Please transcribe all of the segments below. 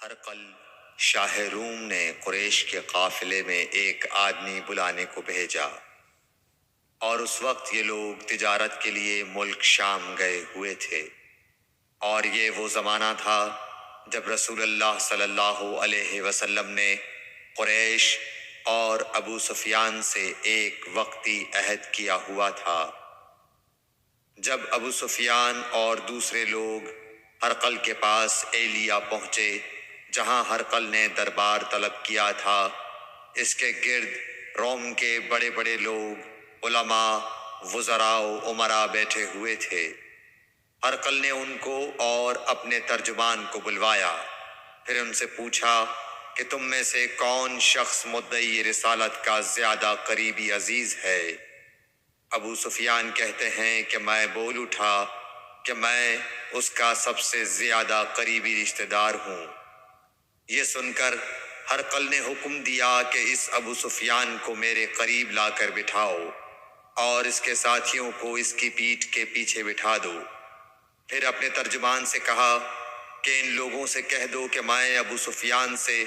ہرقل شاہ روم نے قریش کے قافلے میں ایک آدمی بلانے کو بھیجا، اور اس وقت یہ لوگ تجارت کے لیے ملک شام گئے ہوئے تھے، اور یہ وہ زمانہ تھا جب رسول اللہ صلی اللہ علیہ وسلم نے قریش اور ابو سفیان سے ایک وقتی عہد کیا ہوا تھا۔ جب ابو سفیان اور دوسرے لوگ ہرقل کے پاس ایلیا پہنچے جہاں ہرقل نے دربار طلب کیا تھا، اس کے گرد روم کے بڑے بڑے لوگ، علماء، وزراء و امراء بیٹھے ہوئے تھے۔ ہرقل نے ان کو اور اپنے ترجمان کو بلوایا، پھر ان سے پوچھا کہ تم میں سے کون شخص مدعی رسالت کا زیادہ قریبی عزیز ہے؟ ابو سفیان کہتے ہیں کہ میں بول اٹھا کہ میں اس کا سب سے زیادہ قریبی رشتہ دار ہوں۔ یہ سن کر ہرقل نے حکم دیا کہ اس ابو سفیان کو میرے قریب لا کر بٹھاؤ اور اس کے ساتھیوں کو اس کی پیٹھ کے پیچھے بٹھا دو۔ پھر اپنے ترجمان سے کہا کہ ان لوگوں سے کہہ دو کہ میں ابو سفیان سے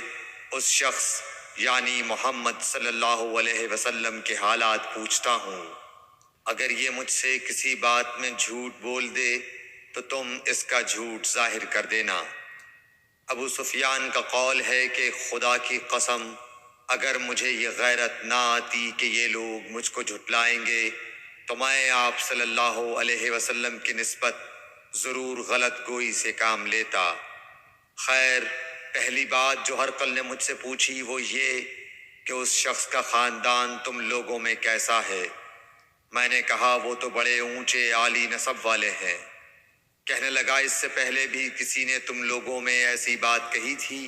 اس شخص یعنی محمد صلی اللہ علیہ وسلم کے حالات پوچھتا ہوں۔ اگر یہ مجھ سے کسی بات میں جھوٹ بول دے تو تم اس کا جھوٹ ظاہر کر دینا۔ ابو سفیان کا قول ہے کہ خدا کی قسم اگر مجھے یہ غیرت نہ آتی کہ یہ لوگ مجھ کو جھٹلائیں گے تو میں آپ صلی اللہ علیہ وسلم کی نسبت ضرور غلط گوئی سے کام لیتا۔ خیر، پہلی بات جو ہرقل نے مجھ سے پوچھی وہ یہ کہ اس شخص کا خاندان تم لوگوں میں کیسا ہے؟ میں نے کہا وہ تو بڑے اونچے عالی نسب والے ہیں۔ کہنے لگا اس سے پہلے بھی کسی نے تم لوگوں میں ایسی بات کہی تھی؟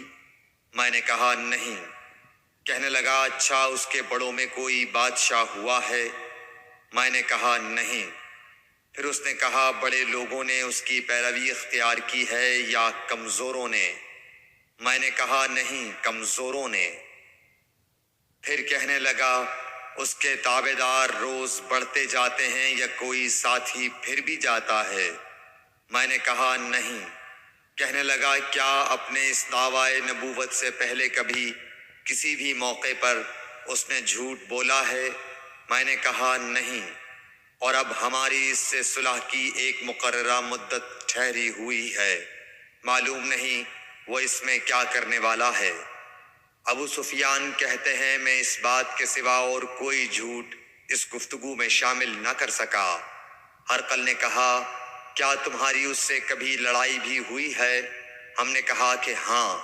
میں نے کہا نہیں۔ کہنے لگا اچھا اس کے بڑوں میں کوئی بادشاہ ہوا ہے؟ میں نے کہا نہیں۔ پھر اس نے کہا بڑے لوگوں نے اس کی پیروی اختیار کی ہے یا کمزوروں نے؟ میں نے کہا نہیں، کمزوروں نے۔ پھر کہنے لگا اس کے تابعدار روز بڑھتے جاتے ہیں یا کوئی ساتھی پھر بھی جاتا ہے؟ میں نے کہا نہیں۔ کہنے لگا کیا اپنے اس دعوی نبوت سے پہلے کبھی کسی بھی موقع پر اس نے جھوٹ بولا ہے؟ میں نے کہا نہیں، اور اب ہماری اس سے صلح کی ایک مقررہ مدت ٹھہری ہوئی ہے، معلوم نہیں وہ اس میں کیا کرنے والا ہے۔ ابو سفیان کہتے ہیں میں اس بات کے سوا اور کوئی جھوٹ اس گفتگو میں شامل نہ کر سکا۔ ہرقل نے کہا کیا تمہاری اس سے کبھی لڑائی بھی ہوئی ہے؟ ہم نے کہا کہ ہاں۔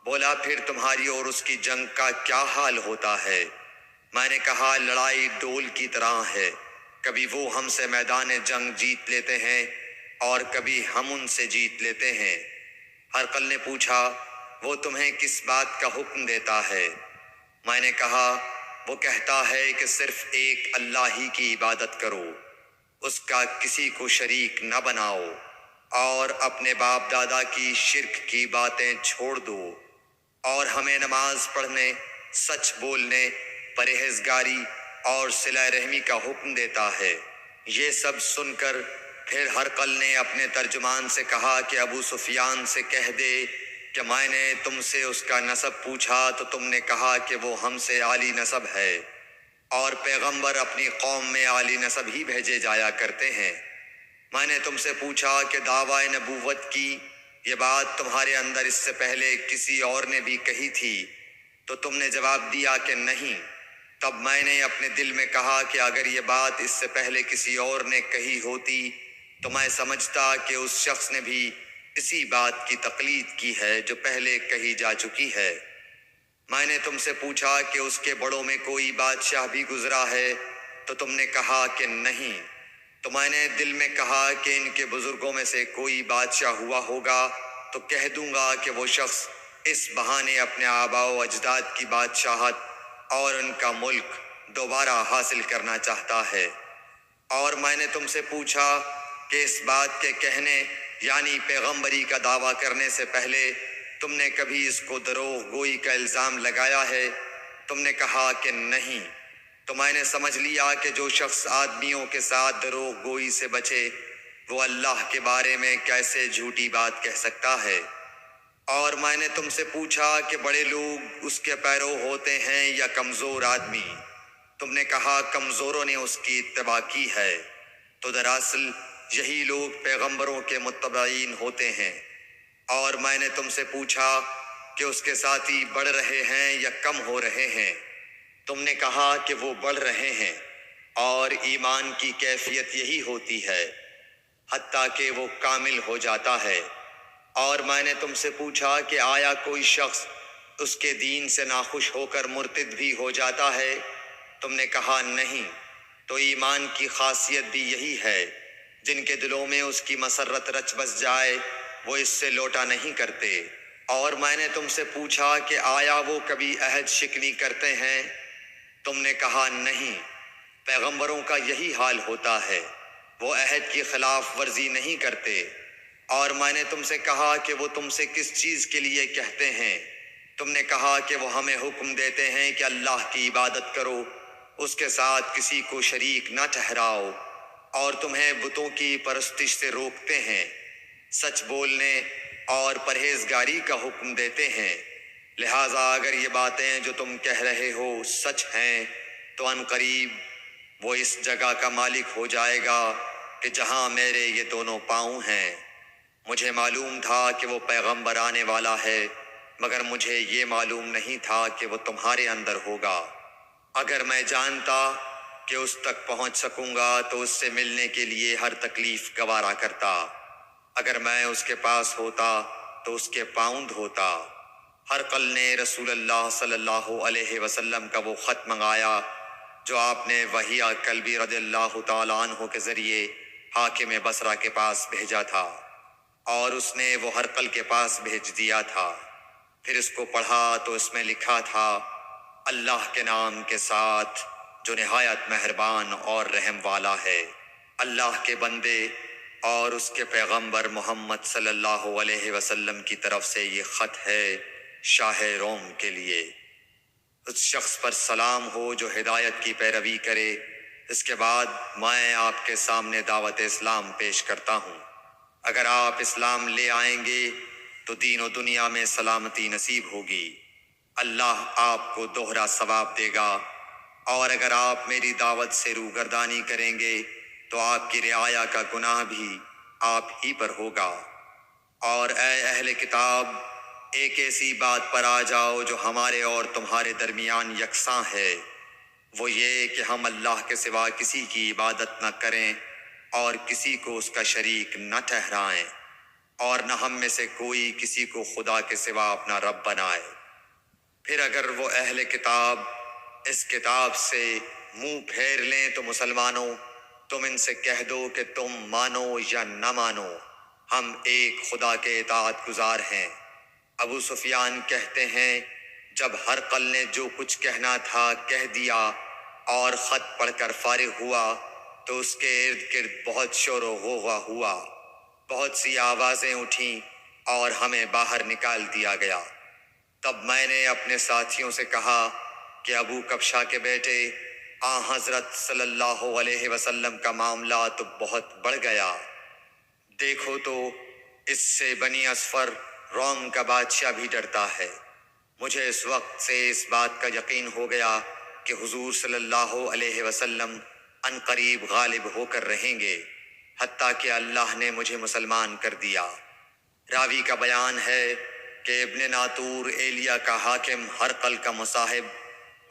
بولا پھر تمہاری اور اس کی جنگ کا کیا حال ہوتا ہے؟ میں نے کہا لڑائی ڈول کی طرح ہے، کبھی وہ ہم سے میدان جنگ جیت لیتے ہیں اور کبھی ہم ان سے جیت لیتے ہیں۔ ہرقل نے پوچھا وہ تمہیں کس بات کا حکم دیتا ہے؟ میں نے کہا وہ کہتا ہے کہ صرف ایک اللہ ہی کی عبادت کرو، اس کا کسی کو شریک نہ بناؤ، اور اپنے باپ دادا کی شرک کی باتیں چھوڑ دو، اور ہمیں نماز پڑھنے، سچ بولنے، پرہیزگاری اور صلہ رحمی کا حکم دیتا ہے۔ یہ سب سن کر پھر ہرقل نے اپنے ترجمان سے کہا کہ ابو سفیان سے کہہ دے کہ میں نے تم سے اس کا نسب پوچھا تو تم نے کہا کہ وہ ہم سے عالی نسب ہے، اور پیغمبر اپنی قوم میں عالی نسب ہی بھیجے جایا کرتے ہیں۔ میں نے تم سے پوچھا کہ دعوی نبوت کی یہ بات تمہارے اندر اس سے پہلے کسی اور نے بھی کہی تھی تو تم نے جواب دیا کہ نہیں۔ تب میں نے اپنے دل میں کہا کہ اگر یہ بات اس سے پہلے کسی اور نے کہی ہوتی تو میں سمجھتا کہ اس شخص نے بھی اسی بات کی تقلید کی ہے جو پہلے کہی جا چکی ہے۔ میں نے تم سے پوچھا کہ اس کے بڑوں میں کوئی بادشاہ بھی گزرا ہے تو تم نے کہا کہ نہیں۔ تو میں نے دل میں کہا کہ ان کے بزرگوں میں سے کوئی بادشاہ ہوا ہوگا تو کہہ دوں گا کہ وہ شخص اس بہانے اپنے آباء و اجداد کی بادشاہت اور ان کا ملک دوبارہ حاصل کرنا چاہتا ہے۔ اور میں نے تم سے پوچھا کہ اس بات کے کہنے یعنی پیغمبری کا دعویٰ کرنے سے پہلے تم نے کبھی اس کو دروغ گوئی کا الزام لگایا ہے؟ تم نے کہا کہ نہیں۔ تو میں نے سمجھ لیا کہ جو شخص آدمیوں کے ساتھ دروغ گوئی سے بچے وہ اللہ کے بارے میں کیسے جھوٹی بات کہہ سکتا ہے۔ اور میں نے تم سے پوچھا کہ بڑے لوگ اس کے پیرو ہوتے ہیں یا کمزور آدمی؟ تم نے کہا کمزوروں نے اس کی اتباع کی ہے۔ تو دراصل یہی لوگ پیغمبروں کے متبعین ہوتے ہیں۔ اور میں نے تم سے پوچھا کہ اس کے ساتھی بڑھ رہے ہیں یا کم ہو رہے ہیں؟ تم نے کہا کہ وہ بڑھ رہے ہیں، اور ایمان کی کیفیت یہی ہوتی ہے حتیٰ کہ وہ کامل ہو جاتا ہے۔ اور میں نے تم سے پوچھا کہ آیا کوئی شخص اس کے دین سے ناخوش ہو کر مرتد بھی ہو جاتا ہے؟ تم نے کہا نہیں۔ تو ایمان کی خاصیت بھی یہی ہے، جن کے دلوں میں اس کی مسرت رچ بس جائے وہ اس سے لوٹا نہیں کرتے۔ اور میں نے تم سے پوچھا کہ آیا وہ کبھی عہد شکنی کرتے ہیں؟ تم نے کہا نہیں۔ پیغمبروں کا یہی حال ہوتا ہے، وہ عہد کی خلاف ورزی نہیں کرتے۔ اور میں نے تم سے کہا کہ وہ تم سے کس چیز کے لیے کہتے ہیں؟ تم نے کہا کہ وہ ہمیں حکم دیتے ہیں کہ اللہ کی عبادت کرو، اس کے ساتھ کسی کو شریک نہ ٹھہراؤ، اور تمہیں بتوں کی پرستش سے روکتے ہیں، سچ بولنے اور پرہیزگاری کا حکم دیتے ہیں۔ لہٰذا اگر یہ باتیں جو تم کہہ رہے ہو سچ ہیں تو ان قریب وہ اس جگہ کا مالک ہو جائے گا کہ جہاں میرے یہ دونوں پاؤں ہیں۔ مجھے معلوم تھا کہ وہ پیغمبر آنے والا ہے، مگر مجھے یہ معلوم نہیں تھا کہ وہ تمہارے اندر ہوگا۔ اگر میں جانتا کہ اس تک پہنچ سکوں گا تو اس سے ملنے کے لیے ہر تکلیف گوارا کرتا۔ اگر میں اس کے پاس ہوتا تو اس کے پاؤں دھوتا۔ ہرقل نے رسول اللہ صلی اللہ علیہ وسلم کا وہ خط منگایا جو آپ نے وحیہ کلبی رضی اللہ تعالیٰ عنہ کے ذریعے حاکم بصرہ کے پاس بھیجا تھا، اور اس نے وہ ہرقل کے پاس بھیج دیا تھا۔ پھر اس کو پڑھا تو اس میں لکھا تھا، اللہ کے نام کے ساتھ جو نہایت مہربان اور رحم والا ہے۔ اللہ کے بندے اور اس کے پیغمبر محمد صلی اللہ علیہ وسلم کی طرف سے یہ خط ہے شاہ روم کے لیے۔ اس شخص پر سلام ہو جو ہدایت کی پیروی کرے۔ اس کے بعد میں آپ کے سامنے دعوت اسلام پیش کرتا ہوں۔ اگر آپ اسلام لے آئیں گے تو دین و دنیا میں سلامتی نصیب ہوگی، اللہ آپ کو دوہرا ثواب دے گا۔ اور اگر آپ میری دعوت سے روگردانی کریں گے تو آپ کی رعایا کا گناہ بھی آپ ہی پر ہوگا۔ اور اے اہل کتاب، ایک ایسی بات پر آ جاؤ جو ہمارے اور تمہارے درمیان یکساں ہے، وہ یہ کہ ہم اللہ کے سوا کسی کی عبادت نہ کریں اور کسی کو اس کا شریک نہ ٹھہرائیں، اور نہ ہم میں سے کوئی کسی کو خدا کے سوا اپنا رب بنائے۔ پھر اگر وہ اہل کتاب اس کتاب سے منہ پھیر لیں تو مسلمانوں، تم ان سے کہہ دو کہ تم مانو یا نہ مانو، ہم ایک خدا کے اطاعت گزار ہیں۔ ابو سفیان کہتے ہیں، جب ہرقل نے جو کچھ کہنا تھا کہہ دیا اور خط پڑھ کر فارغ ہوا تو اس کے ارد گرد بہت شور و غوغا ہوا، بہت سی آوازیں اٹھیں اور ہمیں باہر نکال دیا گیا۔ تب میں نے اپنے ساتھیوں سے کہا کہ ابو کبشہ کے بیٹے حضرت صلی اللہ علیہ وسلم کا معاملہ تو بہت بڑھ گیا۔ دیکھو تو اس سے بنی اصفر روم کا بادشاہ بھی ڈرتا ہے۔ مجھے اس وقت سے اس بات کا یقین ہو گیا کہ حضور صلی اللہ علیہ وسلم ان قریب غالب ہو کر رہیں گے، حتیٰ کہ اللہ نے مجھے مسلمان کر دیا۔ راوی کا بیان ہے کہ ابن ناطور ایلیا کا حاکم ہرقل کا مصاحب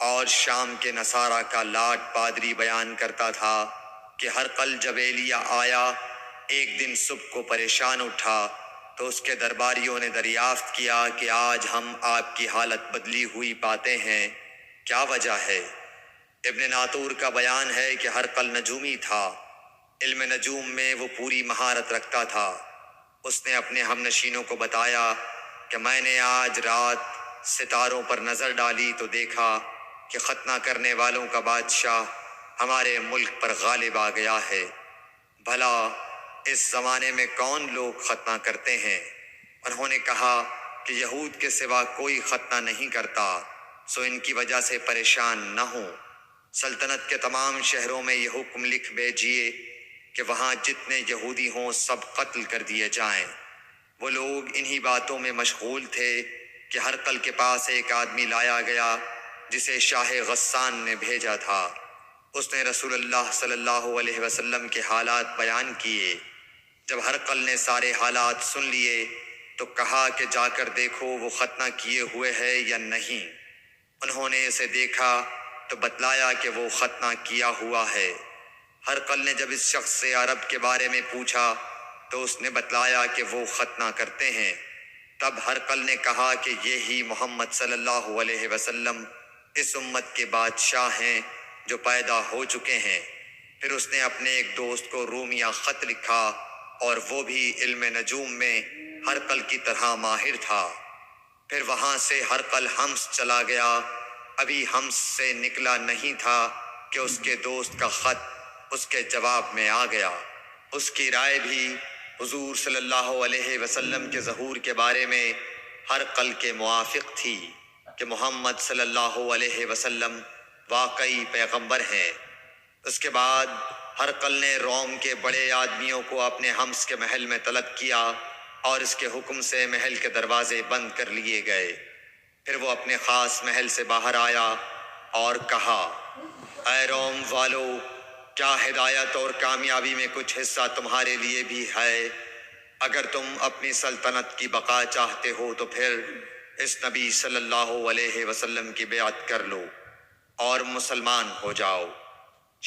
اور شام کے نصارہ کا لاٹ پادری بیان کرتا تھا کہ ہرقل جب ایلیا آیا ایک دن صبح کو پریشان اٹھا تو اس کے درباریوں نے دریافت کیا کہ آج ہم آپ کی حالت بدلی ہوئی پاتے ہیں، کیا وجہ ہے؟ ابن ناطور کا بیان ہے کہ ہرقل نجومی تھا، علم نجوم میں وہ پوری مہارت رکھتا تھا۔ اس نے اپنے ہم نشینوں کو بتایا کہ میں نے آج رات ستاروں پر نظر ڈالی تو دیکھا کہ ختنہ کرنے والوں کا بادشاہ ہمارے ملک پر غالب آ گیا ہے۔ بھلا اس زمانے میں کون لوگ ختنہ کرتے ہیں؟ انہوں نے کہا کہ یہود کے سوا کوئی ختنہ نہیں کرتا، سو ان کی وجہ سے پریشان نہ ہوں۔ سلطنت کے تمام شہروں میں یہ حکم لکھ بھیجیے کہ وہاں جتنے یہودی ہوں سب قتل کر دیے جائیں۔ وہ لوگ انہی باتوں میں مشغول تھے کہ ہرقل کے پاس ایک آدمی لایا گیا جسے شاہ غسان نے بھیجا تھا۔ اس نے رسول اللہ صلی اللہ علیہ وسلم کے حالات بیان کیے۔ جب ہرقل نے سارے حالات سن لیے تو کہا کہ جا کر دیکھو وہ ختنہ کیے ہوئے ہے یا نہیں۔ انہوں نے اسے دیکھا تو بتلایا کہ وہ ختنہ کیا ہوا ہے۔ ہرقل نے جب اس شخص سے عرب کے بارے میں پوچھا تو اس نے بتلایا کہ وہ ختنہ کرتے ہیں۔ تب ہرقل نے کہا کہ یہی محمد صلی اللہ علیہ وسلم اس امت کے بادشاہ ہیں جو پیدا ہو چکے ہیں۔ پھر اس نے اپنے ایک دوست کو رومیہ خط لکھا اور وہ بھی علم نجوم میں ہرقل کی طرح ماہر تھا۔ پھر وہاں سے ہرقل حمص چلا گیا۔ ابھی حمص سے نکلا نہیں تھا کہ اس کے دوست کا خط اس کے جواب میں آ گیا۔ اس کی رائے بھی حضور صلی اللہ علیہ وسلم کے ظہور کے بارے میں ہرقل کے موافق تھی کہ محمد صلی اللہ علیہ وسلم واقعی پیغمبر ہیں۔ اس کے بعد ہرقل نے روم کے بڑے آدمیوں کو اپنے حمص کے محل میں طلب کیا اور اس کے حکم سے محل کے دروازے بند کر لیے گئے۔ پھر وہ اپنے خاص محل سے باہر آیا اور کہا، اے روم والو، کیا ہدایت اور کامیابی میں کچھ حصہ تمہارے لیے بھی ہے؟ اگر تم اپنی سلطنت کی بقا چاہتے ہو تو پھر اس نبی صلی اللہ علیہ وسلم کی بیعت کر لو اور مسلمان ہو جاؤ۔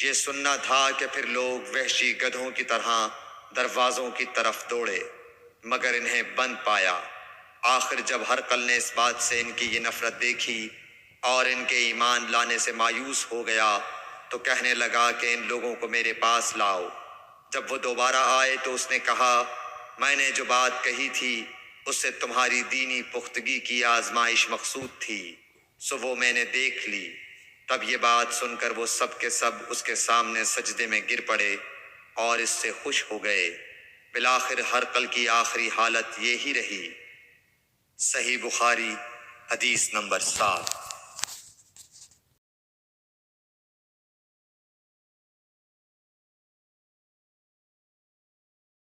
یہ سننا تھا کہ پھر لوگ وحشی گدھوں کی طرح دروازوں کی طرف دوڑے مگر انہیں بند پایا۔ آخر جب ہرقل نے اس بات سے ان کی یہ نفرت دیکھی اور ان کے ایمان لانے سے مایوس ہو گیا تو کہنے لگا کہ ان لوگوں کو میرے پاس لاؤ۔ جب وہ دوبارہ آئے تو اس نے کہا، میں نے جو بات کہی تھی اس سے تمہاری دینی پختگی کی آزمائش مقصود تھی، سو وہ میں نے دیکھ لی۔ تب یہ بات سن کر وہ سب کے سب اس کے سامنے سجدے میں گر پڑے اور اس سے خوش ہو گئے۔ بالآخر ہرقل کی آخری حالت یہی رہی۔ صحیح بخاری حدیث نمبر 7۔